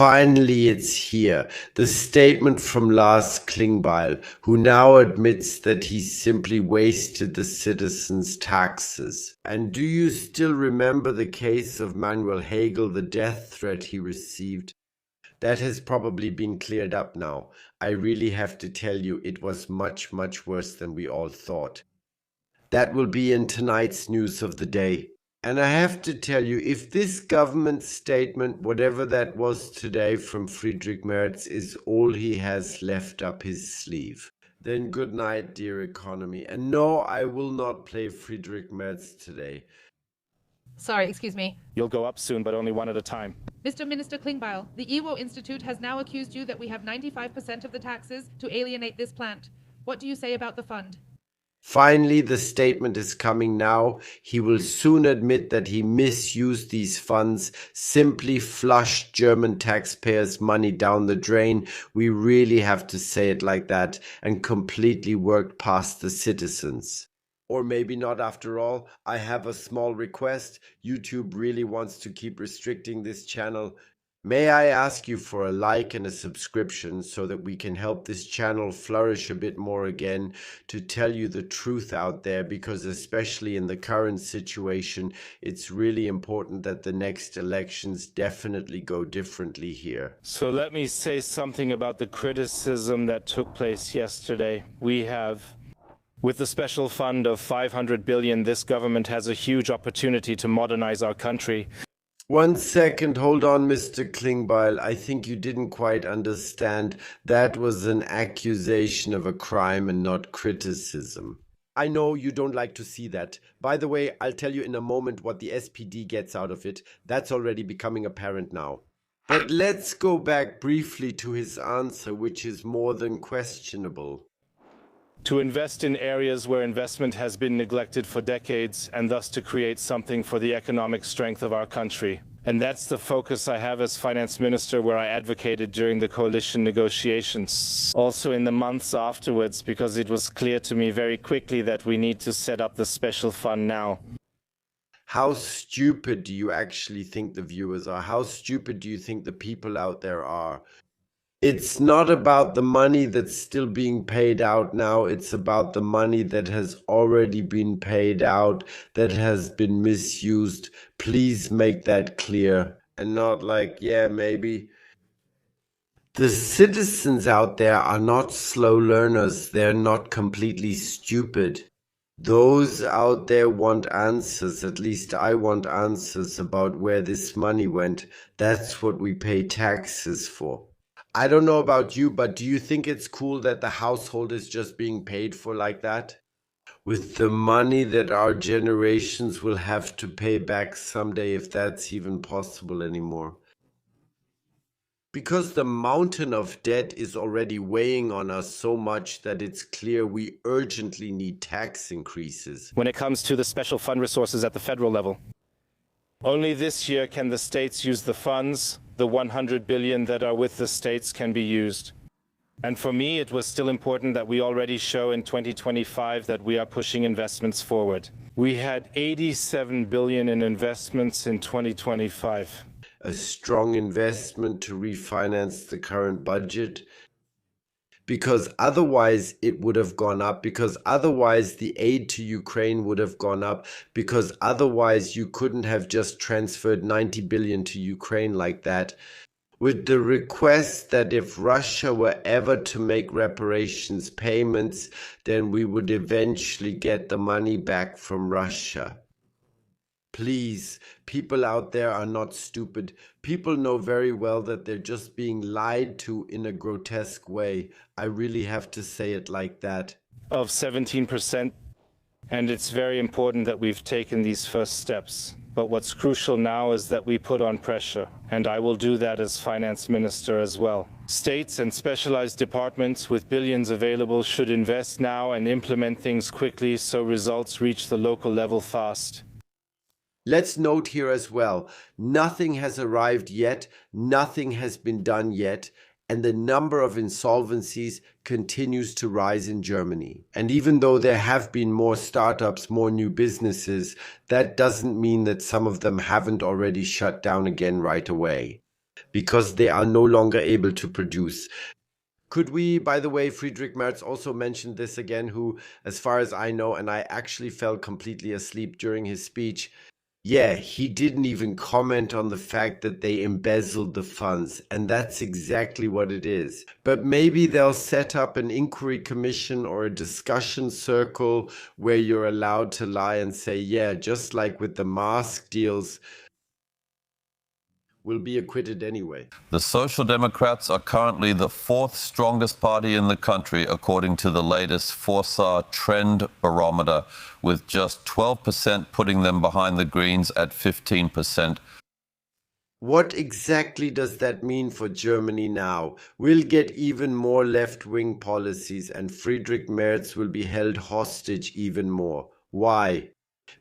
Finally, it's here. The statement from Lars Klingbeil, who now admits that he simply wasted the citizens' taxes. And do you still remember the case of Manuel Hegel, the death threat he received? That has probably been cleared up now. I really have to tell you, it was much, much worse than we all thought. That will be in tonight's news of the day. And I have to tell you, if this government statement, whatever that was today from Friedrich Merz, is all he has left up his sleeve, then good night, dear economy. And no, I will not play Friedrich Merz today. Sorry, excuse me. You'll go up soon, but only one at a time. Mr. Minister Klingbeil, the EWO Institute has now accused you that we have 95% of the taxes to alienate this plant. What do you say about the fund? Finally, the statement is coming now. He will soon admit that he misused these funds, simply flushed German taxpayers' money down the drain. We really have to say it like that, and completely worked past the citizens. Or maybe not after all. I have a small request. YouTube really wants to keep restricting this channel. May I ask you for a like and a subscription so that we can help this channel flourish a bit more again, to tell you the truth out there, because especially in the current situation, it's really important that the next elections definitely go differently here. So let me say something about the criticism that took place yesterday. With the special fund of 500 billion, this government has a huge opportunity to modernize our country. 1 second, hold on, Mr. Klingbeil. I think you didn't quite understand. That was an accusation of a crime and not criticism. I know you don't like to see that. By the way, I'll tell you in a moment what the SPD gets out of it. That's already becoming apparent now. But let's go back briefly to his answer, which is more than questionable. To invest in areas where investment has been neglected for decades, and thus to create something for the economic strength of our country. And that's the focus I have as finance minister, where I advocated during the coalition negotiations. Also in the months afterwards, because it was clear to me very quickly that we need to set up the special fund now. How stupid do you actually think the viewers are? How stupid do you think the people out there are? It's not about the money that's still being paid out now. It's about the money that has already been paid out, that has been misused. Please make that clear. And not like, yeah, maybe. The citizens out there are not slow learners. They're not completely stupid. Those out there want answers. At least I want answers about where this money went. That's what we pay taxes for. I don't know about you, but do you think it's cool that the household is just being paid for like that? With the money that our generations will have to pay back someday, if that's even possible anymore. Because the mountain of debt is already weighing on us so much that it's clear we urgently need tax increases. When it comes to the special fund resources at the federal level, only this year can the states use the funds. The 100 billion that are with the states can be used. And for me, it was still important that we already show in 2025 that we are pushing investments forward. We had 87 billion in investments in 2025. A strong investment to refinance the current budget. Because otherwise it would have gone up, because otherwise the aid to Ukraine would have gone up, because otherwise you couldn't have just transferred 90 billion to Ukraine like that, with the request that if Russia were ever to make reparations payments, then we would eventually get the money back from Russia. Please, people out there are not stupid. People know very well that they're just being lied to in a grotesque way. I really have to say it like that. Of 17%. And it's very important that we've taken these first steps. But what's crucial now is that we put on pressure. And I will do that as finance minister as well. States and specialized departments with billions available should invest now and implement things quickly so results reach the local level fast. Let's note here as well, nothing has arrived yet, nothing has been done yet, and the number of insolvencies continues to rise in Germany. And even though there have been more startups, more new businesses, that doesn't mean that some of them haven't already shut down again right away. because they are no longer able to produce. Could we, by the way, Friedrich Merz also mentioned this again, who, as far as I know, and I actually fell completely asleep during his speech, yeah, he didn't even comment on the fact that they embezzled the funds, and that's exactly what it is. But maybe they'll set up an inquiry commission or a discussion circle where you're allowed to lie and say, yeah, just like with the mask deals, we'll be acquitted anyway. The Social Democrats are currently the fourth strongest party in the country, according to the latest Forza Trend Barometer, with just 12% putting them behind the Greens at 15%. What exactly does that mean for Germany now? We'll get even more left-wing policies and Friedrich Merz will be held hostage even more. Why?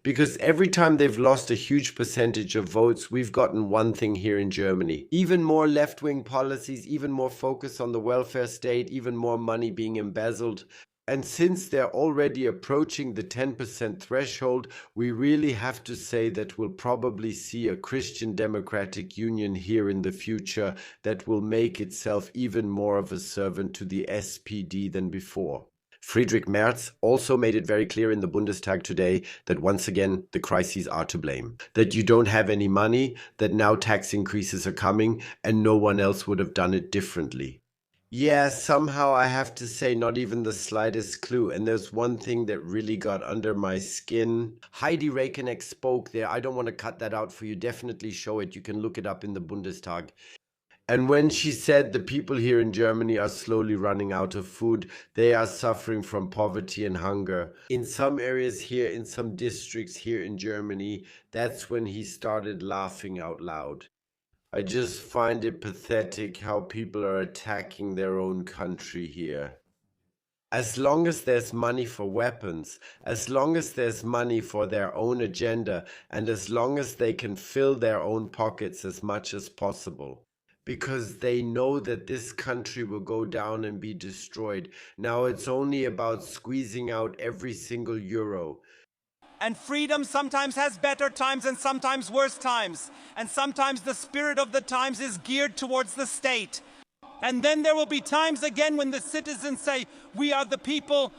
Because every time they've lost a huge percentage of votes, we've gotten one thing here in Germany. Even more left-wing policies, even more focus on the welfare state, even more money being embezzled. And since they're already approaching the 10% threshold, we really have to say that we'll probably see a Christian Democratic Union here in the future that will make itself even more of a servant to the SPD than before. Friedrich Merz also made it very clear in the Bundestag today that once again the crises are to blame. That you don't have any money, that now tax increases are coming, and no one else would have done it differently. Yeah, somehow I have to say, not even the slightest clue. And there's one thing that really got under my skin. Heidi Rekenek spoke there. I don't want to cut that out for you. Definitely show it. You can look it up in the Bundestag. And when she said the people here in Germany are slowly running out of food, they are suffering from poverty and hunger. In some areas here, in some districts here in Germany, that's when he started laughing out loud. I just find it pathetic how people are attacking their own country here. As long as there's money for weapons, as long as there's money for their own agenda, and as long as they can fill their own pockets as much as possible. Because they know that this country will go down and be destroyed. Now it's only about squeezing out every single euro. And freedom sometimes has better times and sometimes worse times. And sometimes the spirit of the times is geared towards the state. And then there will be times again when the citizens say, we are the people.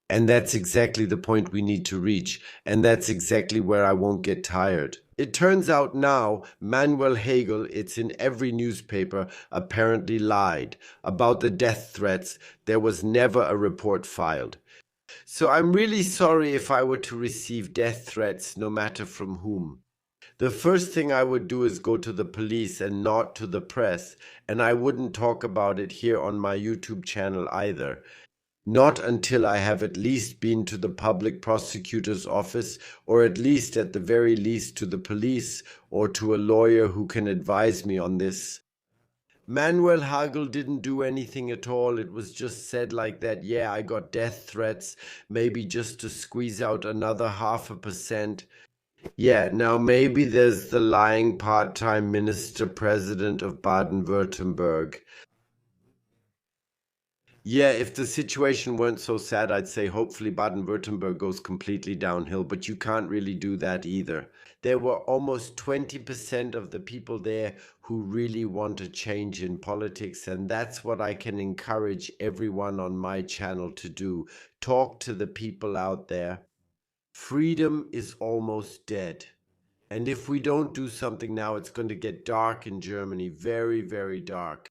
And that's exactly the point we need to reach. And that's exactly where I won't get tired. It turns out now, Manuel Hegel, it's in every newspaper, apparently lied about the death threats. There was never a report filed. So I'm really sorry if I were to receive death threats, no matter from whom. The first thing I would do is go to the police and not to the press, and I wouldn't talk about it here on my YouTube channel either. Not until I have at least been to the public prosecutor's office, or at least at the very least to the police, or to a lawyer who can advise me on this. Manuel Hagel didn't do anything at all. It was just said like that, yeah, I got death threats, maybe just to squeeze out another 0.5%. Yeah, now maybe there's the lying part-time minister-president of Baden-Württemberg. Yeah, if the situation weren't so sad, I'd say hopefully Baden-Württemberg goes completely downhill, but you can't really do that either. There were almost 20% of the people there who really want a change in politics, and that's what I can encourage everyone on my channel to do. Talk to the people out there. Freedom is almost dead. And if we don't do something now, it's going to get dark in Germany, very, very dark.